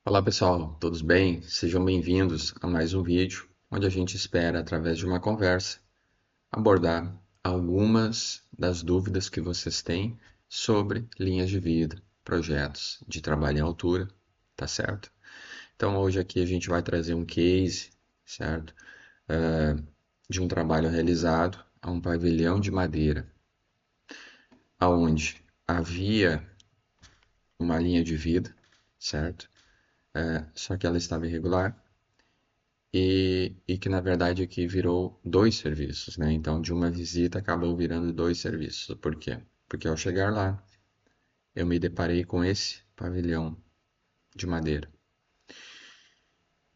Olá pessoal, todos bem? Sejam bem-vindos a mais um vídeo onde a gente espera, através de uma conversa, abordar algumas das dúvidas que vocês têm sobre linhas de vida, projetos de trabalho em altura, tá certo? Então hoje aqui a gente vai trazer um case, certo? De um trabalho realizado a um pavilhão de madeira, aonde havia uma linha de vida, certo? Só que ela estava irregular e que na verdade aqui virou dois serviços, né? Então de uma visita acabou virando dois serviços. Por quê? Porque ao chegar lá, eu me deparei com esse pavilhão de madeira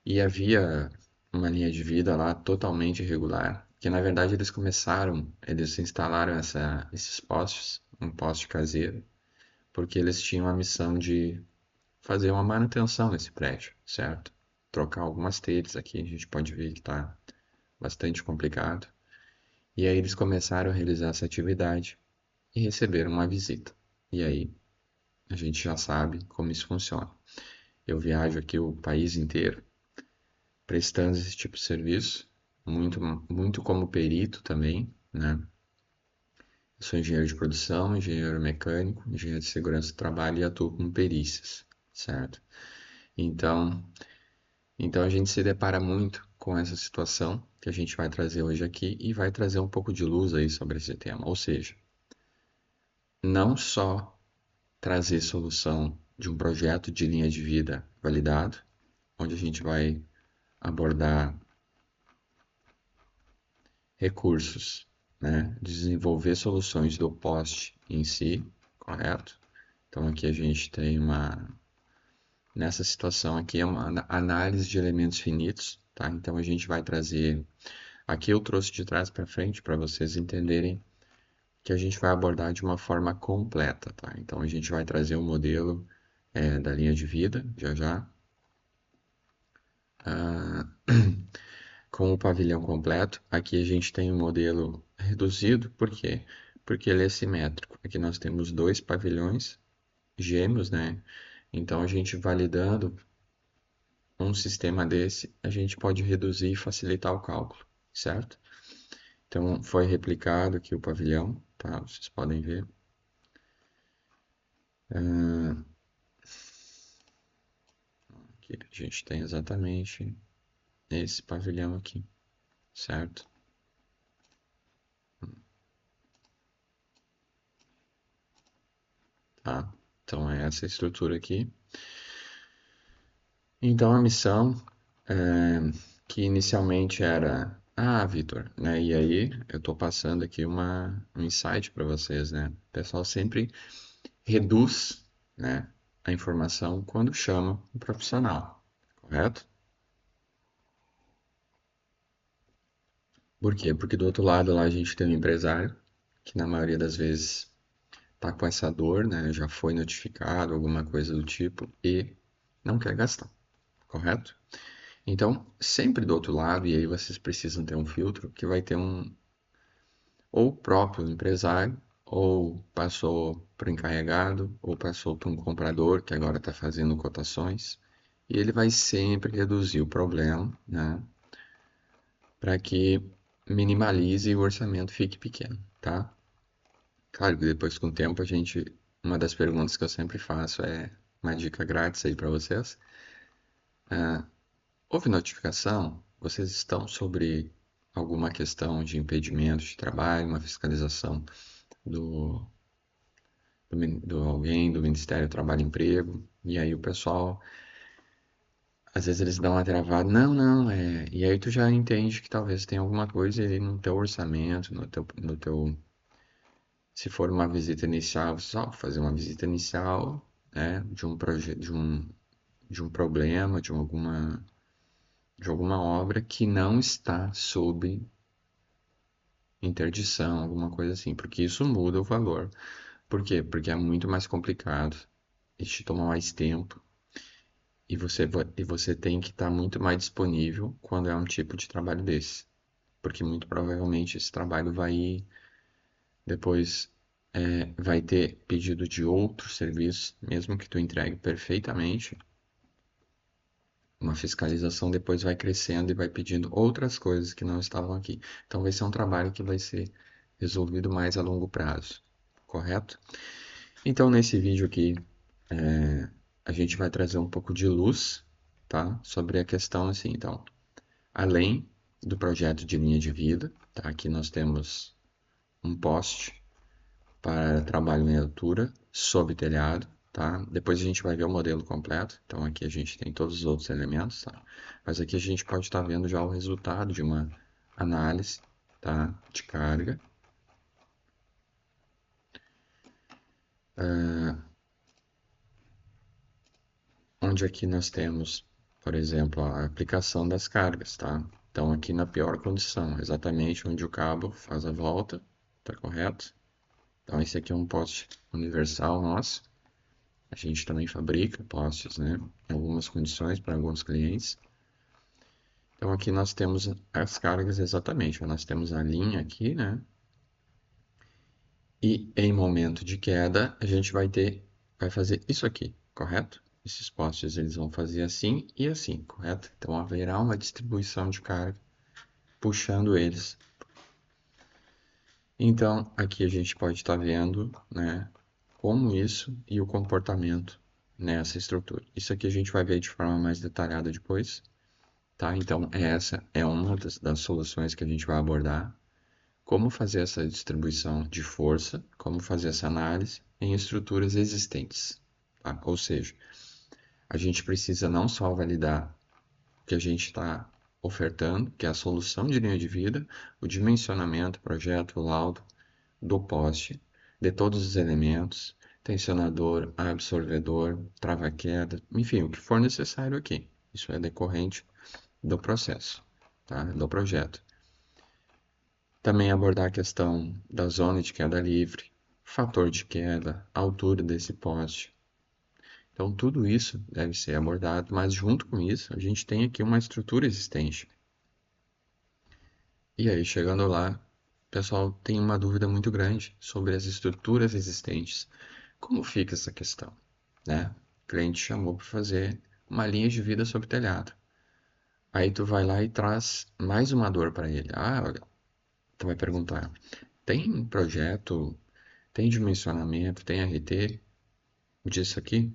e havia uma linha de vida lá totalmente irregular, que na verdade eles instalaram esses postes, um poste caseiro, porque eles tinham a missão de fazer uma manutenção nesse prédio, certo? Trocar algumas telhas aqui, a gente pode ver que está bastante complicado. E aí eles começaram a realizar essa atividade e receberam uma visita. E aí a gente já sabe como isso funciona. Eu viajo aqui o país inteiro prestando esse tipo de serviço, muito, muito como perito também, né? Eu sou engenheiro de produção, engenheiro mecânico, engenheiro de segurança do trabalho e atuo com perícias, certo? Então, então a gente se depara muito com essa situação que a gente vai trazer hoje aqui e vai trazer um pouco de luz aí sobre esse tema. Ou seja, não só trazer solução de um projeto de linha de vida validado, onde a gente vai abordar recursos, né? Desenvolver soluções do poste em si, correto? Então aqui a gente tem nessa situação aqui é uma análise de elementos finitos, tá? Então a gente vai trazer, aqui eu trouxe de trás para frente para vocês entenderem que a gente vai abordar de uma forma completa, tá? Então a gente vai trazer um modelo da linha de vida, já já, com o pavilhão completo. Aqui a gente tem um modelo reduzido, por quê? Porque ele é simétrico. Aqui nós temos dois pavilhões gêmeos, né? Então a gente validando um sistema desse, a gente pode reduzir e facilitar o cálculo, certo? Então foi replicado aqui o pavilhão, tá? Vocês podem ver. Aqui a gente tem exatamente esse pavilhão aqui, certo? Tá? Então é essa estrutura aqui. Então a missão que inicialmente era, Vitor, né? E aí eu tô passando aqui um insight para vocês, né? O pessoal sempre reduz, né, a informação quando chama um profissional, correto? Por quê? Porque do outro lado lá a gente tem um empresário que na maioria das vezes tá com essa dor, né? Já foi notificado, alguma coisa do tipo, e não quer gastar, correto? Então, sempre do outro lado, e aí vocês precisam ter um filtro que vai ter ou o próprio empresário, ou passou para o encarregado, ou passou para um comprador que agora está fazendo cotações, e ele vai sempre reduzir o problema, né, para que minimalize e o orçamento fique pequeno, tá? Claro que depois com o tempo uma das perguntas que eu sempre faço é uma dica grátis aí para vocês. Houve notificação? Vocês estão sobre alguma questão de impedimento de trabalho, uma fiscalização do, do alguém do Ministério do Trabalho e Emprego? E aí o pessoal, às vezes eles dão uma travada, não, não, E aí tu já entende que talvez tenha alguma coisa aí no teu orçamento, se for uma visita inicial, você só fazer uma visita inicial, né, de um projeto, de um problema, de alguma obra que não está sob interdição, alguma coisa assim, porque isso muda o valor. Por quê? Porque é muito mais complicado e te toma mais tempo e você tem que estar muito mais disponível quando é um tipo de trabalho desse, porque muito provavelmente esse trabalho vai depois vai ter pedido de outros serviços, mesmo que tu entregue perfeitamente, uma fiscalização, depois vai crescendo e vai pedindo outras coisas que não estavam aqui. Então vai ser um trabalho que vai ser resolvido mais a longo prazo, correto? Então nesse vídeo aqui a gente vai trazer um pouco de luz, tá? Sobre a questão assim, então, além do projeto de linha de vida, tá? Aqui nós temos um poste para trabalho em altura sob telhado, tá? Depois a gente vai ver o modelo completo. Então aqui a gente tem todos os outros elementos, tá? Mas aqui a gente pode estar vendo já o resultado de uma análise, tá? De carga. Onde aqui nós temos, por exemplo, a aplicação das cargas, tá? Então aqui na pior condição, exatamente onde o cabo faz a volta, tá correto? Então esse aqui é um poste universal nosso. A gente também fabrica postes, né? Em algumas condições para alguns clientes. Então aqui nós temos as cargas exatamente. Nós temos a linha aqui, né? E em momento de queda a gente vai fazer isso aqui, correto? Esses postes eles vão fazer assim e assim, correto? Então haverá uma distribuição de carga puxando eles. Então aqui a gente pode estar vendo, né? Como isso e o comportamento nessa estrutura. Isso aqui a gente vai ver de forma mais detalhada depois. Tá? Então, essa é uma das soluções que a gente vai abordar. Como fazer essa distribuição de força, como fazer essa análise em estruturas existentes. Tá? Ou seja, a gente precisa não só validar o que a gente está ofertando, que é a solução de linha de vida, o dimensionamento, projeto, o laudo do poste, de todos os elementos, tensionador, absorvedor, trava-queda, enfim, o que for necessário aqui. Isso é decorrente do processo, tá? Do projeto. Também abordar a questão da zona de queda livre, fator de queda, altura desse poste. Então, tudo isso deve ser abordado, mas junto com isso, a gente tem aqui uma estrutura existente. E aí, chegando lá, o pessoal tem uma dúvida muito grande sobre as estruturas existentes. Como fica essa questão, né? O cliente chamou para fazer uma linha de vida sobre telhado. Aí tu vai lá e traz mais uma dor para ele. Ah, tu vai perguntar: tem projeto, tem dimensionamento, tem RT disso aqui?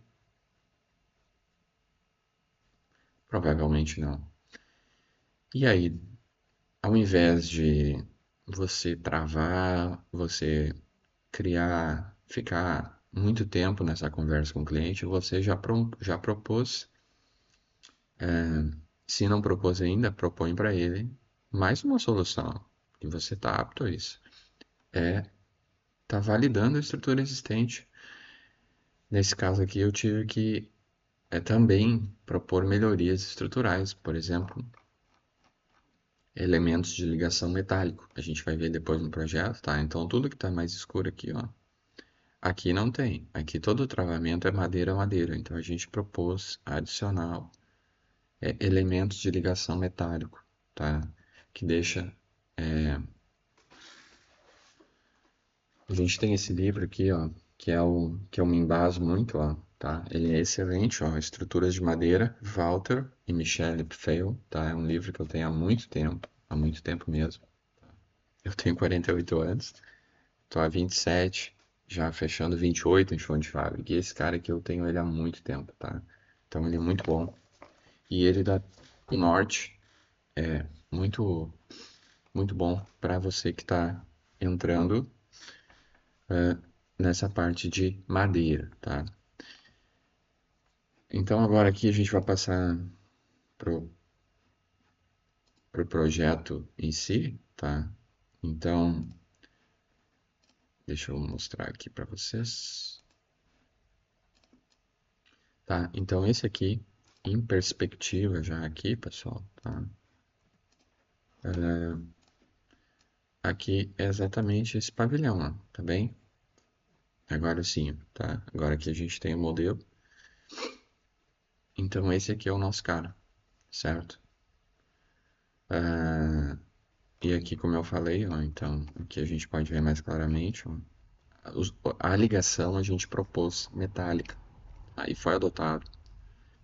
Provavelmente não. E aí, ao invés de você travar, você criar, ficar muito tempo nessa conversa com o cliente, você já propôs, se não propôs ainda, propõe para ele mais uma solução, e você está apto a isso. Tá validando a estrutura existente. Nesse caso aqui, eu tive que também propor melhorias estruturais, por exemplo, elementos de ligação metálico. A gente vai ver depois no projeto, tá? Então tudo que está mais escuro aqui, ó, aqui não tem. Aqui todo o travamento é madeira a madeira. Então a gente propôs adicional elementos de ligação metálico, tá? Que deixa. A gente tem esse livro aqui, ó, que eu me embaso muito, ó, tá? Ele é excelente, ó, Estruturas de Madeira, Walter e Michel Pfeil, tá? É um livro que eu tenho há muito tempo mesmo. Eu tenho 48 anos, tô há 27, já fechando 28 em chão de fábrica. E esse cara aqui eu tenho ele há muito tempo, tá? Então ele é muito bom. E ele dá o norte, muito, muito bom para você que está entrando nessa parte de madeira, tá? Então agora aqui a gente vai passar pro, pro projeto em si, tá? Então, deixa eu mostrar aqui para vocês. Tá, então esse aqui, em perspectiva já aqui, pessoal, tá? Aqui é exatamente esse pavilhão, ó, tá bem? Agora sim, tá? Agora aqui a gente tem o modelo. Então esse aqui é o nosso cara, certo? E aqui, como eu falei, ó, então aqui a gente pode ver mais claramente, ó, a ligação a gente propôs metálica. Aí foi adotado,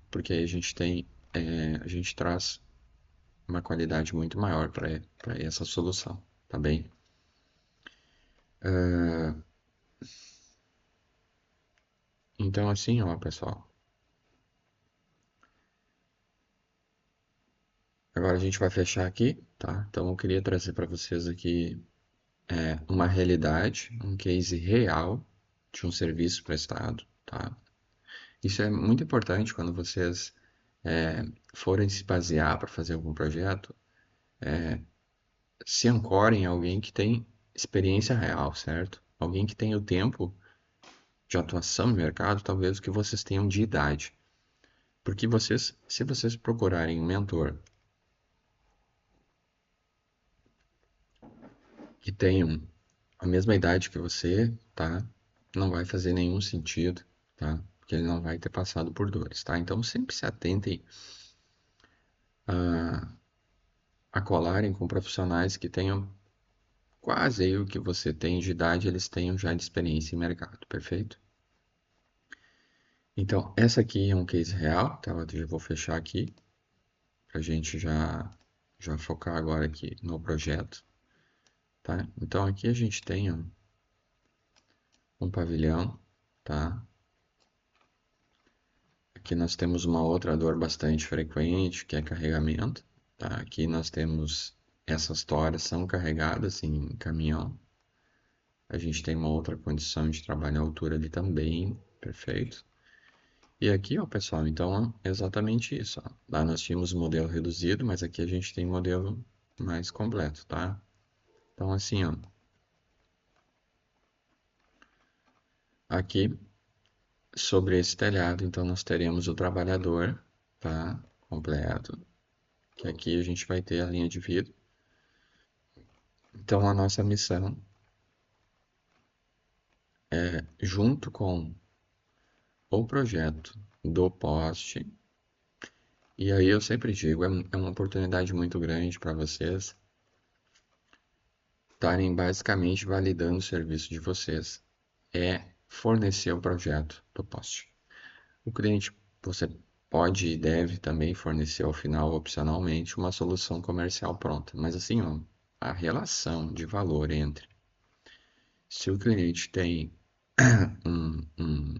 porque aí a gente tem a gente traz uma qualidade muito maior para essa solução, tá bem? Ah, então, assim, ó, pessoal, agora a gente vai fechar aqui, tá? Então, eu queria trazer para vocês aqui uma realidade, um case real de um serviço prestado, tá? Isso é muito importante quando vocês forem se basear para fazer algum projeto, se ancorem em alguém que tem experiência real, certo? Alguém que tem o tempo de atuação no mercado, talvez o que vocês tenham de idade. Porque vocês, se vocês procurarem um mentor que tenham a mesma idade que você, tá? Não vai fazer nenhum sentido, tá? Porque ele não vai ter passado por dores, tá? Então sempre se atentem a colarem com profissionais que tenham quase aí o que você tem de idade, eles tenham já de experiência em mercado, perfeito? Então, essa aqui é um case real, tá? Eu já vou fechar aqui, pra gente já focar agora aqui no projeto, tá? Então, aqui a gente tem um pavilhão, tá? Aqui nós temos uma outra dor bastante frequente, que é carregamento, tá? Aqui nós temos essas toras são carregadas em caminhão. A gente tem uma outra condição de trabalho à altura ali também, perfeito. E aqui, ó, pessoal, então é exatamente isso, ó. Lá nós tínhamos modelo reduzido, mas aqui a gente tem modelo mais completo, tá? Então, assim, ó, aqui sobre esse telhado, então nós teremos o trabalhador, tá? Completo, que aqui a gente vai ter a linha de vidro. Então, a nossa missão é, junto com o projeto do poste, e aí eu sempre digo, é uma oportunidade muito grande para vocês estarem basicamente validando o serviço de vocês, é fornecer o projeto do poste. O cliente, você pode e deve também fornecer ao final, opcionalmente, uma solução comercial pronta, mas assim, ó, a relação de valor entre se o cliente tem um, um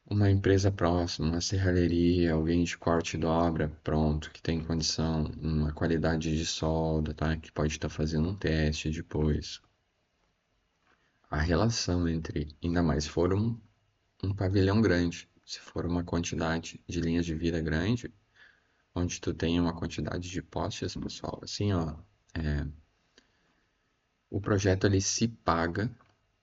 uma empresa próxima, uma serralheria, alguém de corte e dobra, pronto, que tem condição, uma qualidade de solda, tá? Que pode estar fazendo um teste depois. A relação entre, ainda mais se for um pavilhão grande, se for uma quantidade de linhas de vida grande, onde tu tem uma quantidade de postes, pessoal, assim, ó, o projeto ele se paga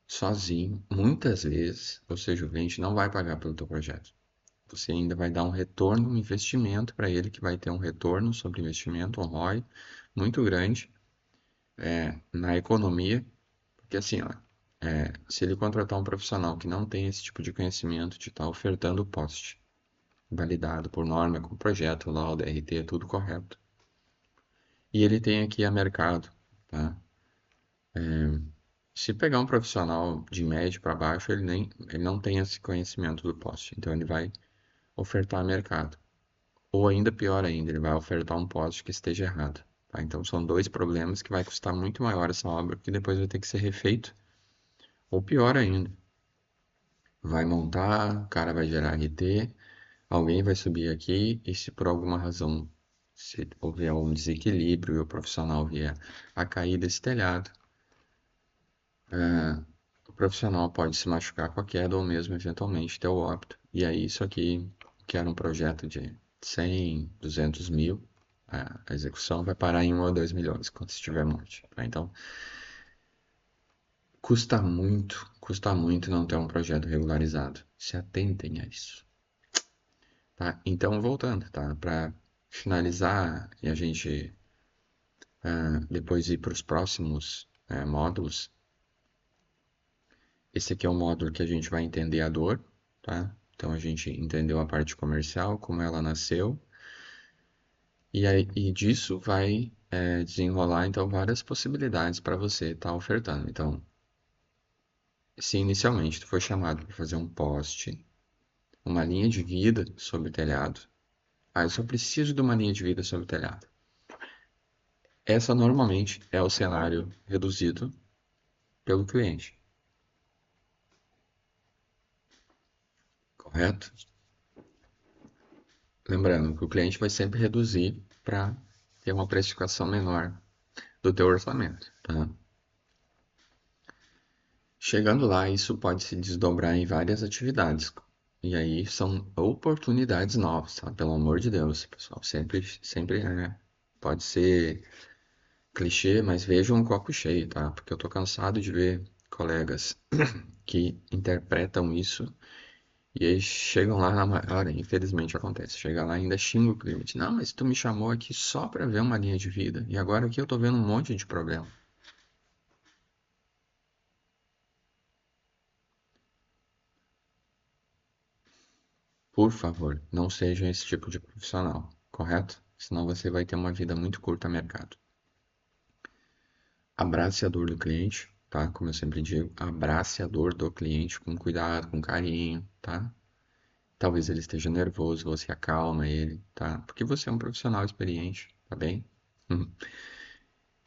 sozinho, muitas vezes, ou seja, o cliente não vai pagar pelo teu projeto. Você ainda vai dar um retorno, um investimento para ele que vai ter um retorno sobre investimento, um ROI muito grande na economia, porque assim, ó, se ele contratar um profissional que não tem esse tipo de conhecimento de estar ofertando o poste, validado por norma, com projeto, lauda, RT, tudo correto, e ele tem aqui a mercado, tá? Se pegar um profissional de médio para baixo, ele não tem esse conhecimento do poste, então ele vai ofertar a mercado. Ou ainda pior ainda, ele vai ofertar um poste que esteja errado. Tá? Então são dois problemas que vai custar muito maior essa obra, que depois vai ter que ser refeito. Ou pior ainda, vai montar, o cara vai gerar RT, alguém vai subir aqui e se por alguma razão se houver um desequilíbrio e o profissional vier a cair desse telhado, o profissional pode se machucar com a queda ou mesmo eventualmente ter o óbito. E aí isso aqui, que era um projeto de 100, 200 mil, a execução vai parar em 1 ou 2 milhões quando estiver morte. Tá? Então, custa muito não ter um projeto regularizado. Se atentem a isso. Tá? Então, voltando, tá? Para finalizar e a gente depois ir para os próximos módulos, esse aqui é o módulo que a gente vai entender a dor, tá? Então a gente entendeu a parte comercial, como ela nasceu, e aí e disso vai desenrolar então várias possibilidades para você estar ofertando. Então, se inicialmente tu foi chamado para fazer um poste, uma linha de vida sobre o telhado, Ah, eu só preciso de uma linha de vida sobre o telhado. Essa normalmente é o cenário reduzido pelo cliente, correto? Lembrando que o cliente vai sempre reduzir para ter uma precificação menor do teu orçamento, tá? Chegando lá, isso pode se desdobrar em várias atividades. E aí são oportunidades novas, tá? Pelo amor de Deus, pessoal. Sempre pode ser clichê, mas vejam um copo cheio, tá? Porque eu tô cansado de ver colegas que interpretam isso e aí chegam lá na hora, infelizmente acontece, chega lá e ainda xinga o cliente. Não, mas tu me chamou aqui só para ver uma linha de vida e agora aqui eu tô vendo um monte de problema. Por favor, não seja esse tipo de profissional, correto? Senão você vai ter uma vida muito curta no mercado. Abrace a dor do cliente, tá? Como eu sempre digo, abrace a dor do cliente com cuidado, com carinho, tá? Talvez ele esteja nervoso, você acalma ele, tá? Porque você é um profissional experiente, tá bem? Uhum.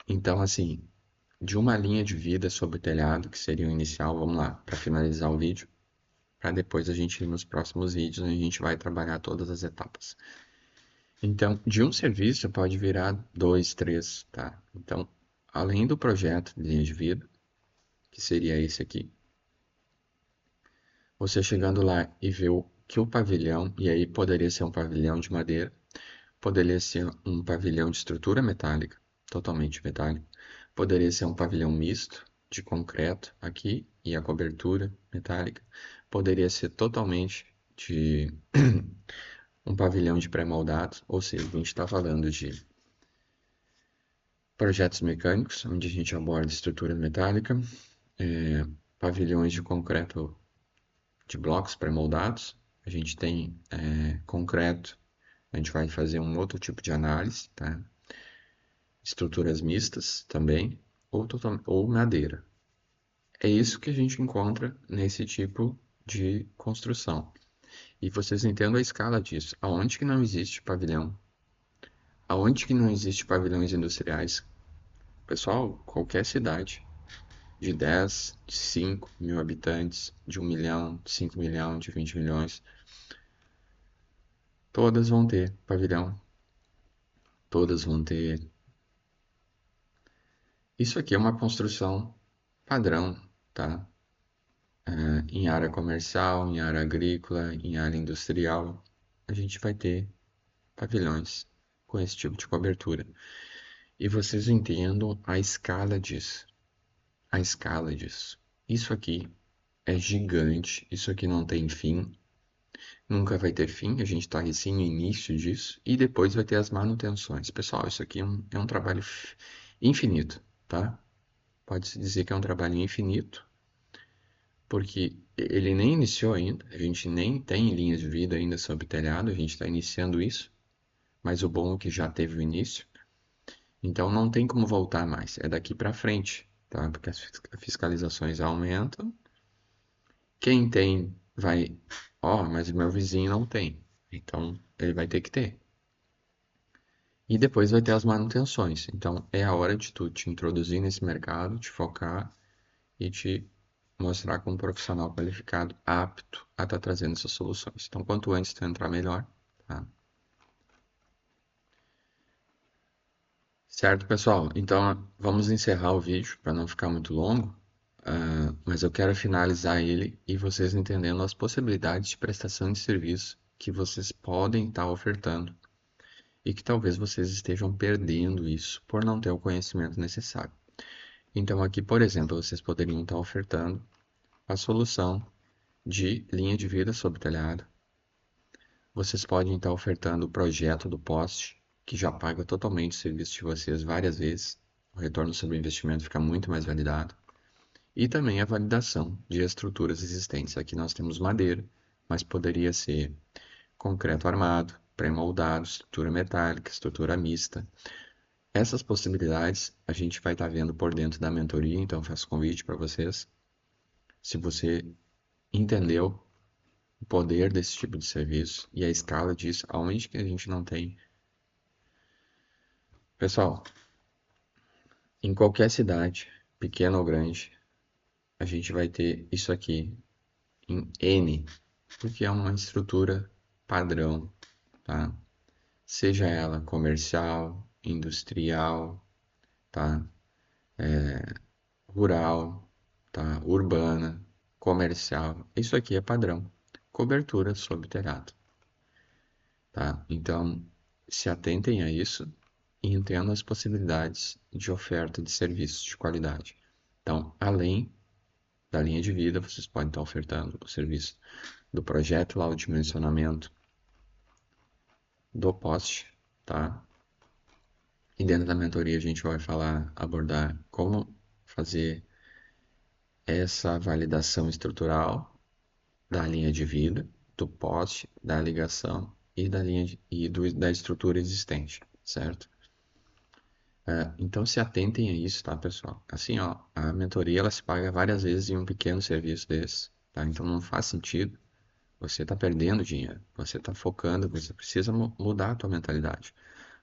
Então, assim, de uma linha de vida sobre o telhado, que seria o inicial, vamos lá, para finalizar o vídeo, para depois a gente ir nos próximos vídeos, onde a gente vai trabalhar todas as etapas. Então, de um serviço pode virar dois, três, tá? Então, além do projeto de linha de vida, que seria esse aqui, você chegando lá e ver que o pavilhão, e aí poderia ser um pavilhão de madeira, poderia ser um pavilhão de estrutura metálica, totalmente metálico, poderia ser um pavilhão misto, de concreto aqui, e a cobertura metálica, poderia ser totalmente de um pavilhão de pré-moldados, ou seja, a gente está falando de projetos mecânicos, onde a gente aborda estrutura metálica, pavilhões de concreto de blocos pré-moldados. A gente tem concreto, a gente vai fazer um outro tipo de análise, tá? Estruturas mistas também, ou madeira. É isso que a gente encontra nesse tipo de construção. E vocês entendam a escala disso. Aonde que não existe pavilhão? Aonde que não existe pavilhões industriais? Pessoal, qualquer cidade de 10, de 5 mil habitantes, de 1 milhão, de 5 milhões, de 20 milhões, todas vão ter pavilhão, todas vão ter. Isso aqui é uma construção padrão, tá? Em área comercial, em área agrícola, em área industrial, a gente vai ter pavilhões com esse tipo de cobertura. E vocês entendam a escala disso. A escala disso. Isso aqui é gigante, isso aqui não tem fim, nunca vai ter fim, a gente está assim no início disso, e depois vai ter as manutenções. Pessoal, isso aqui é um trabalho infinito, tá? Pode-se dizer que é um trabalho infinito, porque ele nem iniciou ainda, a gente nem tem linhas de vida ainda sobre telhado, a gente está iniciando isso, mas o bom é que já teve o início, então não tem como voltar mais, é daqui para frente, tá? Porque as fiscalizações aumentam, quem tem vai, ó, mas o meu vizinho não tem, então ele vai ter que ter. E depois vai ter as manutenções, então é a hora de tu te introduzir nesse mercado, te focar e te mostrar como profissional qualificado, apto a estar trazendo essas soluções. Então, quanto antes tu entrar, melhor, tá? Certo, pessoal? Então, vamos encerrar o vídeo para não ficar muito longo, mas eu quero finalizar ele e vocês entendendo as possibilidades de prestação de serviço que vocês podem estar ofertando e que talvez vocês estejam perdendo isso por não ter o conhecimento necessário. Então, aqui, por exemplo, vocês poderiam estar ofertando a solução de linha de vida sobre telhado. Vocês podem estar ofertando o projeto do poste, que já paga totalmente o serviço de vocês várias vezes. O retorno sobre o investimento fica muito mais validado. E também a validação de estruturas existentes. Aqui nós temos madeira, mas poderia ser concreto armado, pré-moldado, estrutura metálica, estrutura mista. Essas possibilidades a gente vai estar vendo por dentro da mentoria, então faço convite para vocês. Se você entendeu o poder desse tipo de serviço e a escala disso, aonde que a gente não tem. Pessoal, em qualquer cidade, pequena ou grande, a gente vai ter isso aqui em N, porque é uma estrutura padrão, tá? Seja ela comercial, industrial, tá? Rural, tá? Urbana, comercial. Isso aqui é padrão. Cobertura sob telhado, tá? Então, se atentem a isso e entendam as possibilidades de oferta de serviços de qualidade. Então, além da linha de vida, vocês podem estar ofertando o serviço do projeto lá, o dimensionamento do poste, tá? E dentro da mentoria a gente vai falar, abordar como fazer essa validação estrutural da linha de vida, do poste, da ligação e da estrutura existente, certo? Então se atentem a isso, tá, pessoal? Assim, ó, a mentoria ela se paga várias vezes em um pequeno serviço desse, tá? Então não faz sentido. Você está perdendo dinheiro. Você está focando, você precisa mudar a tua mentalidade.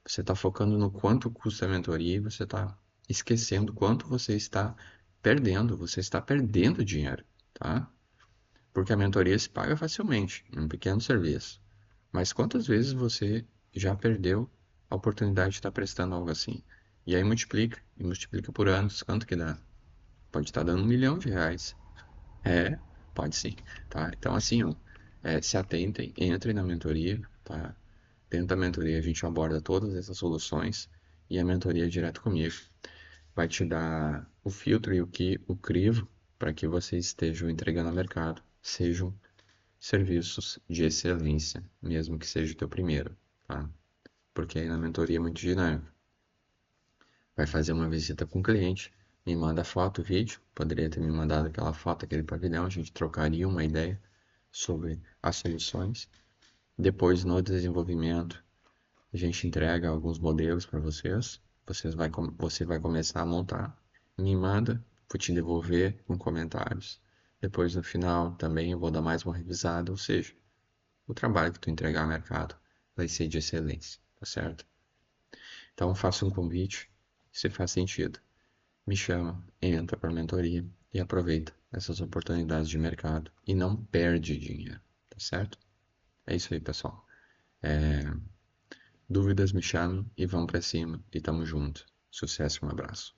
Você está focando no quanto custa a mentoria e você está esquecendo quanto você está perdendo. Você está perdendo dinheiro, tá? Porque a mentoria se paga facilmente, em um pequeno serviço. Mas quantas vezes você já perdeu a oportunidade de estar prestando algo assim? E aí multiplica, e multiplica por anos, quanto que dá? Pode estar dando R$ 1 milhão. É, pode sim, tá? Então assim, ó, se atentem, entrem na mentoria, tá? Dentro da mentoria a gente aborda todas essas soluções e a mentoria é direto comigo. Vai te dar o filtro e o crivo para que vocês estejam entregando ao mercado. Sejam serviços de excelência, mesmo que seja o teu primeiro, tá? Porque aí na mentoria é muito dinâmico. Vai fazer uma visita com o cliente, me manda foto, vídeo, poderia ter me mandado aquela foto, aquele pavilhão, a gente trocaria uma ideia sobre as soluções. Depois, no desenvolvimento, a gente entrega alguns modelos para vocês, você vai começar a montar, me manda, vou te devolver com comentários. Depois, no final, também eu vou dar mais uma revisada, ou seja, o trabalho que tu entregar ao mercado vai ser de excelência, tá certo? Então faça um convite, se faz sentido. Me chama, entra para a mentoria e aproveita essas oportunidades de mercado e não perde dinheiro, tá certo? É isso aí, pessoal. Dúvidas me chamem e vão para cima e tamo junto. Sucesso, um abraço.